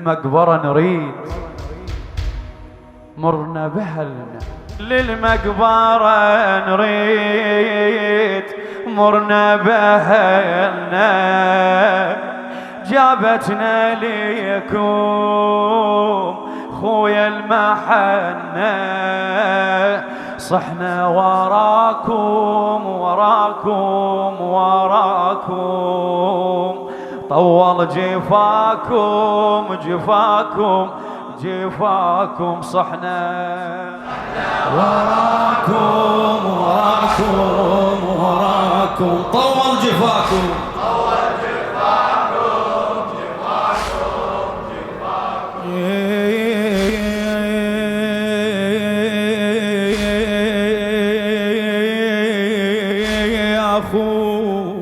للمقبرة نريد مرنا بأهلنا، للمقبرة نريد مرنا بأهلنا، جابتنا ليكم خويا المحنة، صحنا وراكم وراكم وراكم، طول جفاكم جفاكم جفاكم، صحنا وراكم وراكم وراكم، طول جفاكم يا أخو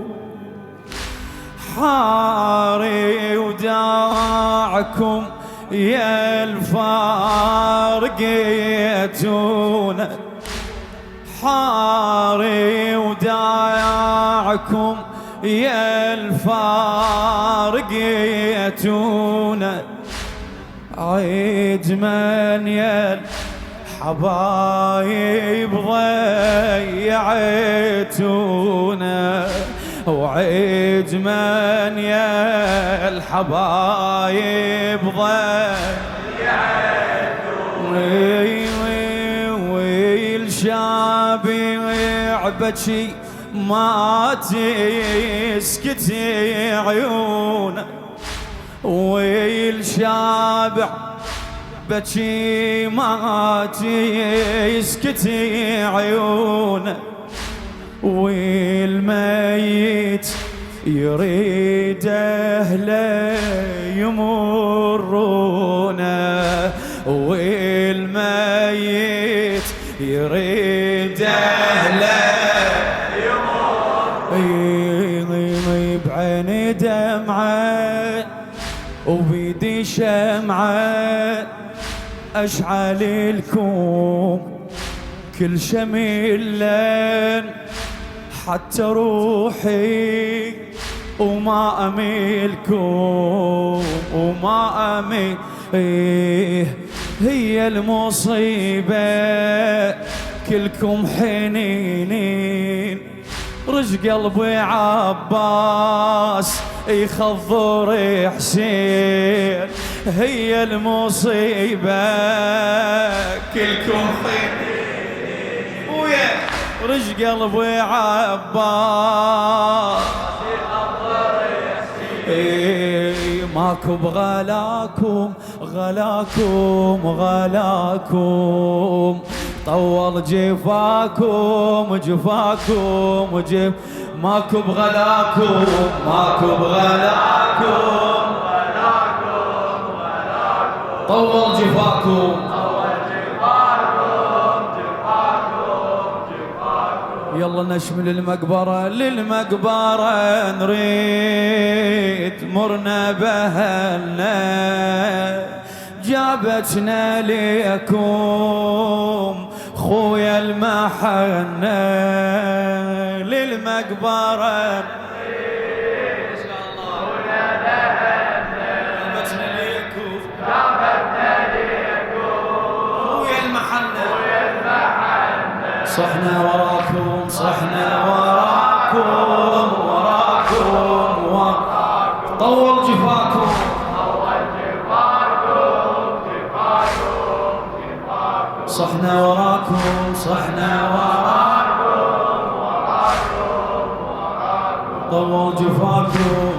حاري وداعكم يا الفارقيتونا، حاري وداعكم يا الفارقيتونا، عيد من يا الحبايب ضيعتونا، وعيد من يا الحبايب والشابع بكي ما تسكتي عيونه، والشابع بكي ما تسكتي عيونه، والميت يريد أهله يمرونه، والميت يريد أهله يمرونه، بعين دمعة وبيدي شمعة أشعل لكم كل شميلًا، حتى روحي وما أميلكم وما أميل، هي المصيبة كلكم حنينين، رج قلبي عباس يخضر حسين، هي المصيبة كلكم حنينين، ويا رج قلبي عباس ماكو بغلاكم غلاكم غلاكم، طول جفاكم جفاكم جف، ماكو بغلاكم ماكو بغلاكم غلاكم غلاكم، طول جفاكم يلا نشمل المقبرة، للمقبرة نريد مرنا بأهلنا، جابتنا ليكم خويا المحنة، للمقبرة نريد مرنا بأهلنا، جابتنا ليكم خويا المحنة، صحنا وراكم صحنا وراكم وراكم طول جفاكم صحنا وراكم صحنا وراكم طول جفاكم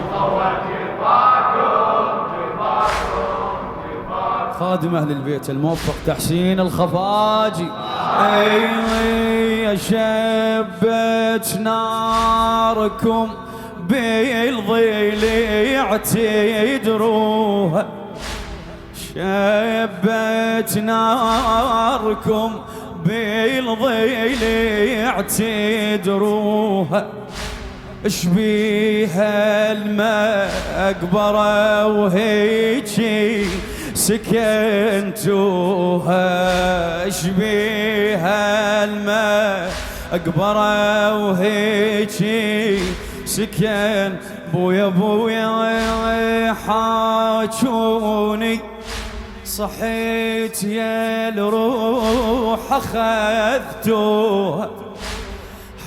خادم أهل البيت الموفق تحسين الخفاجي، شبت ناركم بالضليع تدروها، شبت ناركم بالضليع تدروها، اشبيها المقبرة وهيجي سكنتوها، اشبيها المقبرة وهيجي سكن بويا بويا حاجوني صحيت يا الروح أخذتوها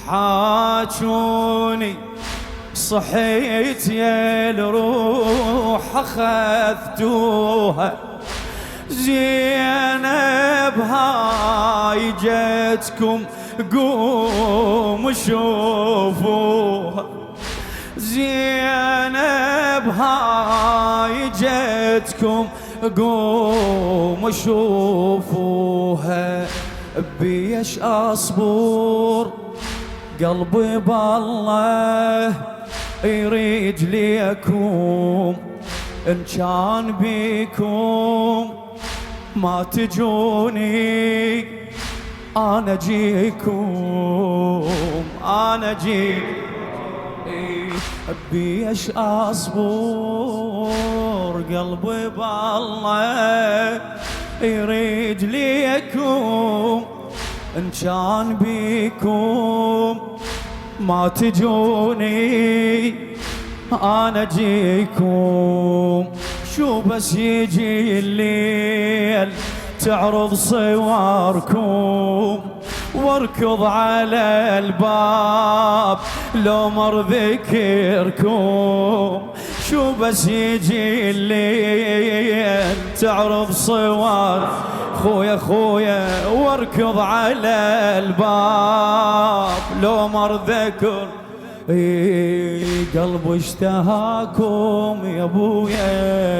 حاجوني صحيت يا الروح أخذتوها زينب هاي جتكم قوموا شوفوها زينب هاي جتكم قوموا شوفوها بيش أصبر قلبي بالله يريد ليكم إن كان بيكم ما تجوني أنا جيكم أنا جيكم بيش أصبر قلبي بالله يريد ليكم إن كان بيكم ما تجوني أنا جيكم شو بس يجي الليل تعرض صوركم واركض على الباب لو مر ذكركم شو بس يجي الليل تعرض صور خويا خويا واركض على الباب لو مر ذكر قلبي اشتهاكم يا ابويا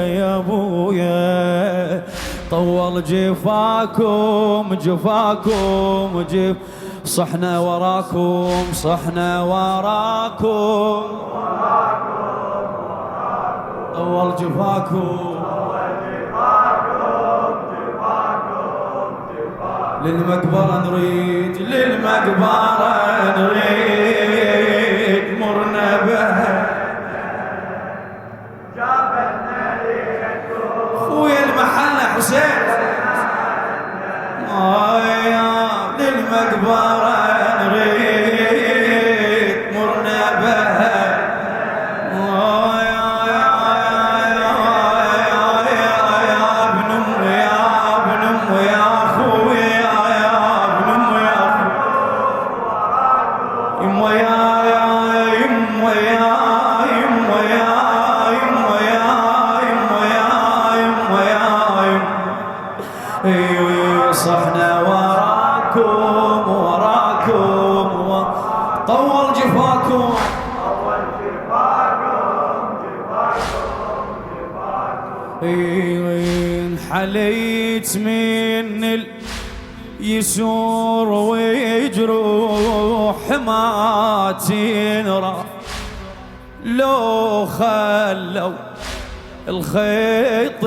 يا ابويا طول جفاكم جفاكم جف صحنا وراكم صحنا وراكم طول جفاكم للمقبرة نريد للمقبرة نريد مرنا بها خويا المحلة حسين للمقبرة نريد مرنا بها صحنا وراكم وراكم طول جفاكم حليت من اليسور ويجروح ما تنرى لو خلوا الخيط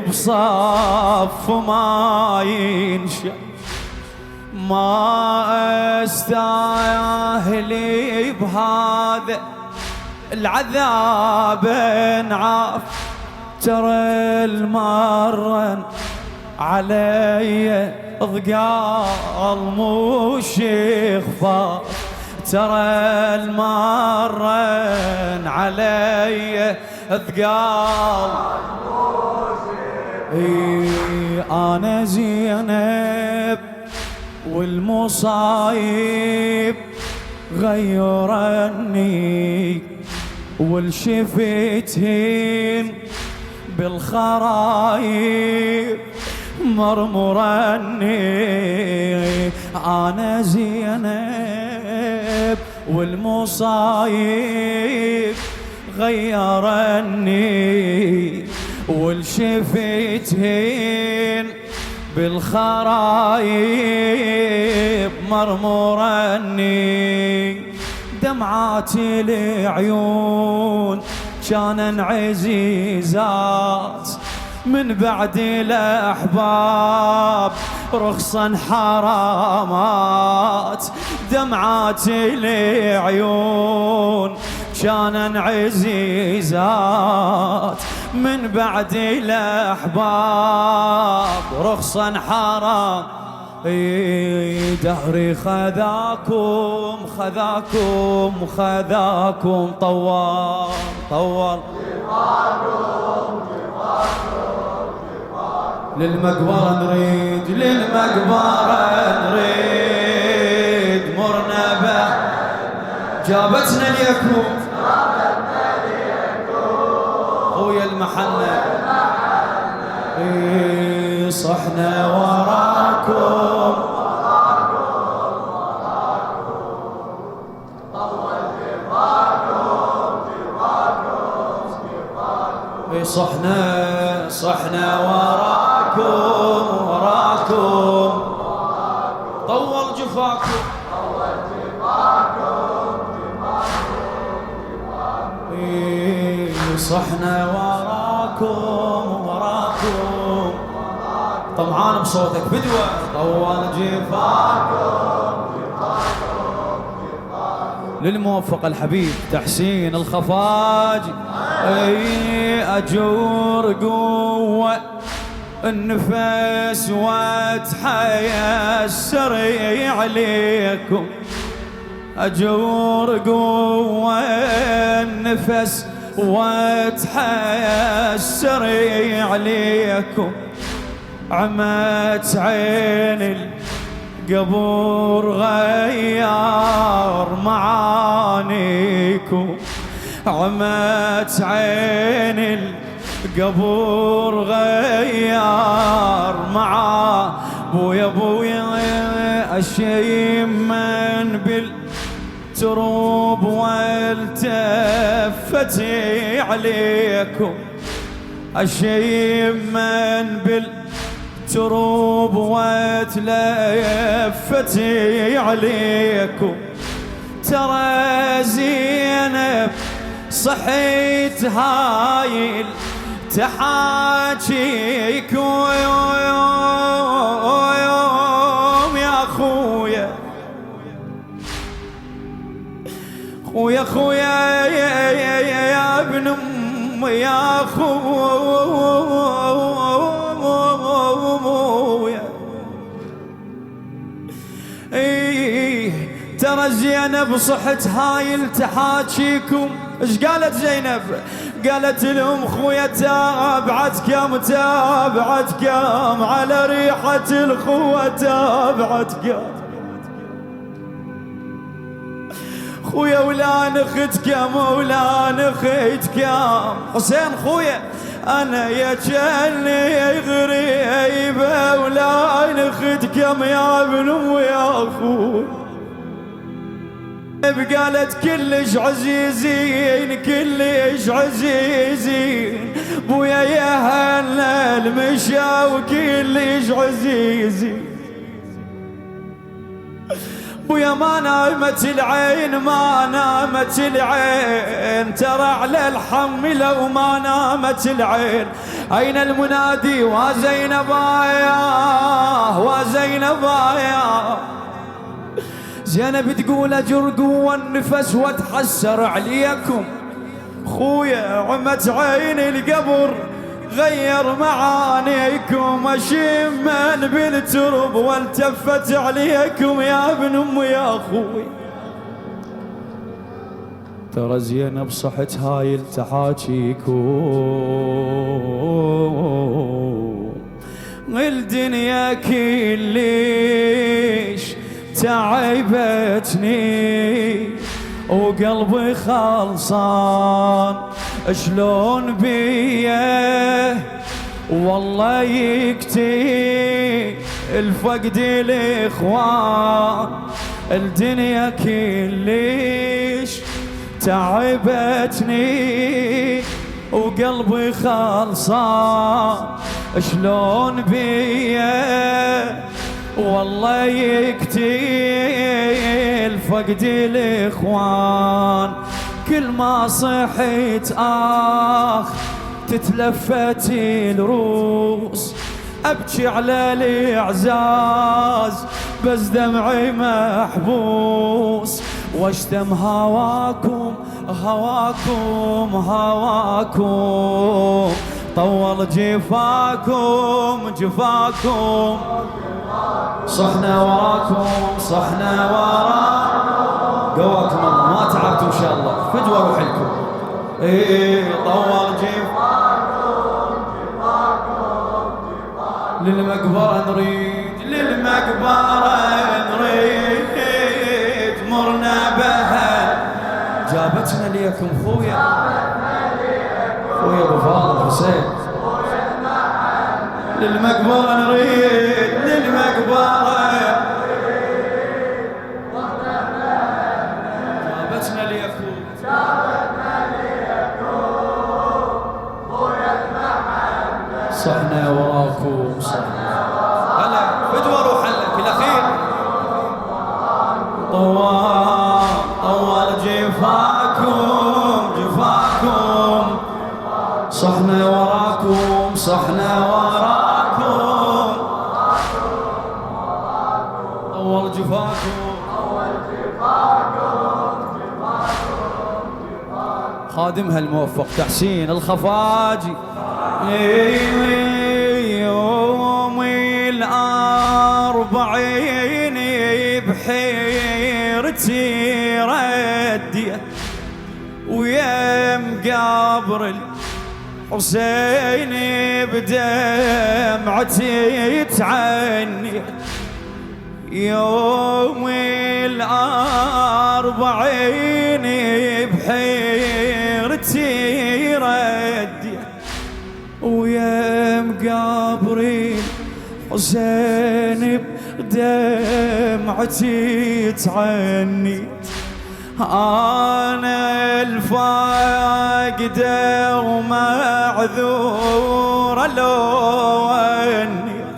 بصف ما ينشأ ما استاهل بهذا العذاب انعاف ترى المرن علي ضقال مش يخفى ترى المرن علي ثقال أنا زينب والمصايب غيرني والشفتين بالخرايب مرمرني أنا زينب والمصايب غيرني والشفتين بالخرايب مرمرني دمعات العيون كانن عزيزات من بعد الأحباب رخصا حرامات دمعات العيون كانن عزيزات من بعد الأحباب رخصا حرام دهري خذاكم طول للمقبرة نريد مرنا به جابتنا ليكم خويا المحنة صحنا وراكم صحنا وراكم طول جفاكم صحنا وراكم طمعان بصوتك بدوة طول جفاكم للموفق الحبيب تحسين الخفاجي أجور قوة النفس واتحيسر عليكم أجور قوة النفس واتحسر عليكم عمت عين القبور غيار معانيكم عمت عين القبور غيار مع بويا الشيم من بالتروب والتفت عليكم الشيم من بالتروب وتلفت عليكم ترى زينب صحيت هاي تحاكيك يوم يا خويا يا ابن ام يا خويا ترى زينب صحت هاي تحاكيكم. ايش قالت زينب؟ قالت لهم خويا تابعت كم على ريحة الخوة تابعت كم خويا ولا نخت كم حسين خويا انا يا جلي غريبة ولا نخت كم يا ابن ويا اخوي قالت كلش عزيزين بويا يا هلا المشا وكلش عزيزين بويا ما نامت العين ترى على الحملة وما نامت العين أين المنادي وزينبايا زينب تقول أجر قوة النفس واتحسر عليكم خويا عمت عين القبر غير معانيكم أشم من بالترب والتفت عليكم يا ابن أم يا أخوي ترى زينب صحت هاي التحاكيكم الدنيا كليش تعبتني وقلبي خلصان شلون بيه والله يكتي الفقد الاخوان الدنيا كلش تعبتني وقلبي خلصان شلون بيه والله يكتيل فقد الاخوان كل ما صحيت تتلفت الروس ابكي على الاعزاز بس دمعي محبوس واشتم هواكم طول جفاكم جفاكم صحنا وراكم صحنا وراكم. قواكم الله ما تعبتوا ان شاء الله فدوى روحكم. طول جفاكم للمقبرة نريد للمقبرة نريد مرنا بها جابتنا ليكم خويا ابو فاضل حسين. للمقبرة نريد للمقبرة جابتنا ليكم صحنا وراكم صحنا. هلا فدوى روح لك الاخير. طول جفاكم جفاكم صحنا وراكم صحنا وراكم. طول جفاكم خادمها الموفق تحسين الخفاجي. يوم الأربعين بحيرتي رديت ويا مقابر الحسين بدمعتي تعني. يوم الأربعين بحيرتي رديت ويا مقابري حسين بدمعتي تعني. أنا الفاقدة ومعذورة لو أنيت.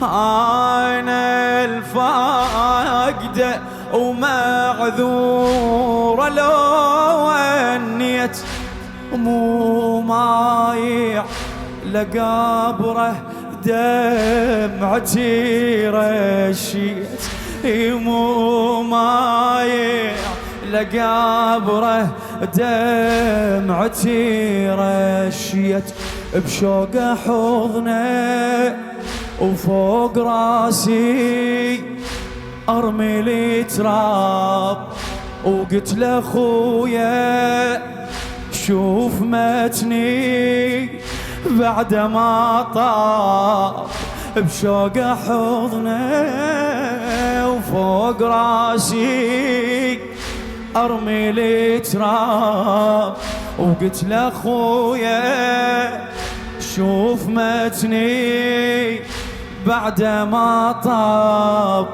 أنا الفاقدة ومعذورة لو أنيت. مو مايع لقبره دمعتي رشيت. مو مايع لقبره دمعتي رشيت. بشوق حضنه وفوق راسي ارمي لي تراب وقلت لاخويا شوف متني بعد ما طاب. بشوق حضنه وفوق راسي ارمي لي تراب وقلت لاخويا شوف متني بعد ما طاب.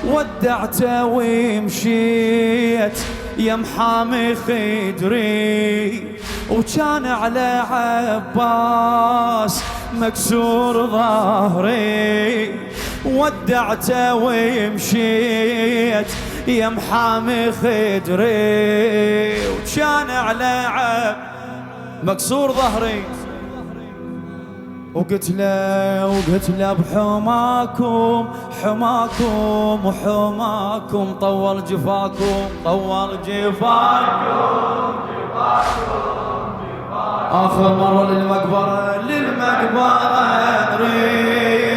ودعته ومشيت يا محامي خدري وكان على عباس مكسور ظهري. ودعته ومشيت يا محامي خدري وكان على مكسور ظهري. وقلت له بحماكم حماكم وحماكم طول جفاكم طول جفاكم آخر مرة للمقبرة نريد